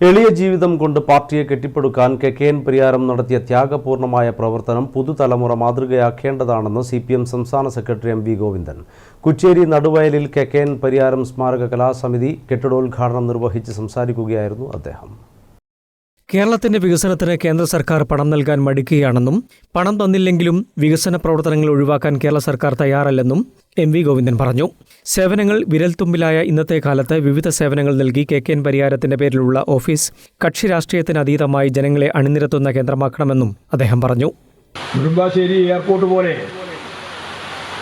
എളിയ ജീവിതം കൊണ്ട് പാർട്ടിയെ കെട്ടിപ്പടുക്കാൻ കെ.എൻ. പരിയാരം നടത്തിയ ത്യാഗപൂർണമായ പ്രവർത്തനം പുതുതലമുറ മാതൃകയാക്കേണ്ടതാണെന്ന് CPM സംസ്ഥാന secretary M.V. Govindan. കുച്ചേരി നടുവയലിൽ K N. Pariyaram സ്മാരക കലാസമിതി കെട്ടിടോദ്ഘാടനം നിർവഹിച്ച് സംസാരിക്കുകയായിരുന്നു അദ്ദേഹം. കേരളത്തിന്റെ വികസനത്തിന് കേന്ദ്ര സർക്കാർ പണം നൽകാൻ മടിക്കുകയാണെന്നും പണം തന്നില്ലെങ്കിലും വികസന പ്രവർത്തനങ്ങൾ ഒഴിവാക്കാൻ കേരള സർക്കാർ തയ്യാറല്ലെന്നും M.V. ഗോവിന്ദൻ പറഞ്ഞു. സേവനങ്ങൾ വിരൽത്തുമ്പിലായ ഇന്നത്തെ കാലത്ത് വിവിധ സേവനങ്ങൾ നൽകി കെ.എൻ. പരിയാരത്തിന്റെ പേരിലുള്ള ഓഫീസ് കക്ഷി രാഷ്ട്രീയത്തിന് അതീതമായി ജനങ്ങളെ അണിനിരത്തുന്ന കേന്ദ്രമാക്കണമെന്നും അദ്ദേഹം പറഞ്ഞു. നെടുമ്പാശ്ശേരി എയർപോർട്ട് പോലെ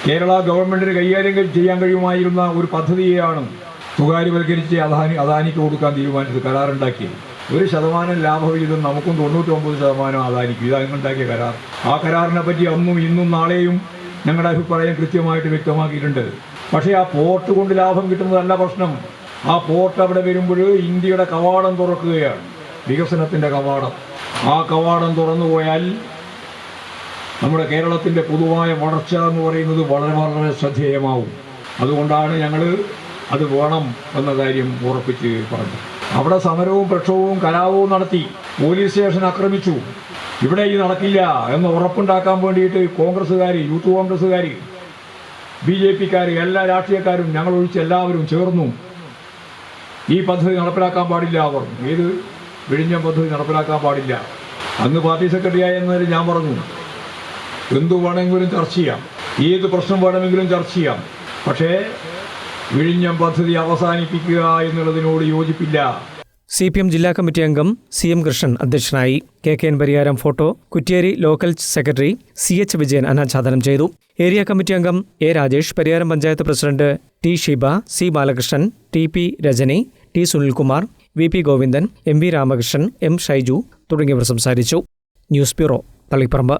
കേരള ഗവൺമെന്റിന് കൈകാര്യം ചെയ്യാൻ കഴിയുമായിരുന്ന ഒരു പദ്ധതിയെയാണ് സ്വകാര്യവൽക്കരിച്ച് അദാനിക്ക് കൊടുക്കാൻ തീരുമാനിച്ചത്, കരാറുണ്ടാക്കിയത്. 1% ലാഭവിഹിതം നമുക്കും 99% അദാനിക്കും. ഇതാണ്ടാക്കിയ കരാർ. ആ കരാറിനെ പറ്റി അന്നും ഇന്നും നാളെയും ഞങ്ങളുടെ അഭിപ്രായം കൃത്യമായിട്ട് വ്യക്തമാക്കിയിട്ടുണ്ട്. പക്ഷേ ആ പോർട്ട് കൊണ്ട് ലാഭം കിട്ടുന്നതല്ല പ്രശ്നം. ആ പോർട്ട് അവിടെ വരുമ്പോൾ ഇന്ത്യയുടെ കവാടം തുറക്കുകയാണ്, വികസനത്തിൻ്റെ കവാടം. ആ കവാടം തുറന്നു പോയാൽ നമ്മുടെ കേരളത്തിൻ്റെ പൊതുവായ വളർച്ച എന്ന് പറയുന്നത് വളരെ വളരെ ശ്രദ്ധേയമാവും. അതുകൊണ്ടാണ് ഞങ്ങൾ അത് വേണം എന്ന കാര്യം ഉറപ്പിച്ച് പറഞ്ഞു. അവിടെ സമരവും പ്രക്ഷോഭവും കലാപവും നടത്തി, പോലീസ് സ്റ്റേഷൻ ആക്രമിച്ചു. ഇവിടെ ഇത് നടക്കില്ല എന്ന് ഉറപ്പുണ്ടാക്കാൻ വേണ്ടിയിട്ട് കോൺഗ്രസ്സുകാർ, യൂത്ത് കോൺഗ്രസ്സുകാർ, BJP-ക്കാർ, എല്ലാ രാഷ്ട്രീയക്കാരും ഞങ്ങൾ ഒഴിച്ച് എല്ലാവരും ചേർന്നു ഈ പദ്ധതി നടപ്പിലാക്കാൻ പാടില്ല. അവർ ഏത് വിഴിഞ്ഞം പദ്ധതി നടപ്പിലാക്കാൻ പാടില്ല. അന്ന് പാർട്ടി സെക്രട്ടറിയായ എന്നതിൽ ഞാൻ പറഞ്ഞു, എന്തു വേണമെങ്കിലും ചർച്ച ചെയ്യാം, ഏത് പ്രശ്നം വേണമെങ്കിലും ചർച്ച ചെയ്യാം, പക്ഷേ വിഴിഞ്ഞം പദ്ധതി അവസാനിപ്പിക്കുക എന്നുള്ളതിനോട് യോജിപ്പില്ല. CPM ജില്ലാ കമ്മിറ്റി അംഗം CM കൃഷ്ണൻ അധ്യക്ഷനായി. K N. Pariyaram photo Kuttyeri local secretary CH Vijayan അനാച്ഛാദനം ചെയ്തു. ഏരിയ കമ്മിറ്റി അംഗം A. Rajesh, Pariyaram panchayat president T. Sheeba, C. Balakrishnan, T.P. Rajani, T. Sunilkumar, V.P. Govindan, M.V. Ramakrishnan, M. Shaiju തുടങ്ങിയവർ സംസാരിച്ചു. News bureau, Taliparamba.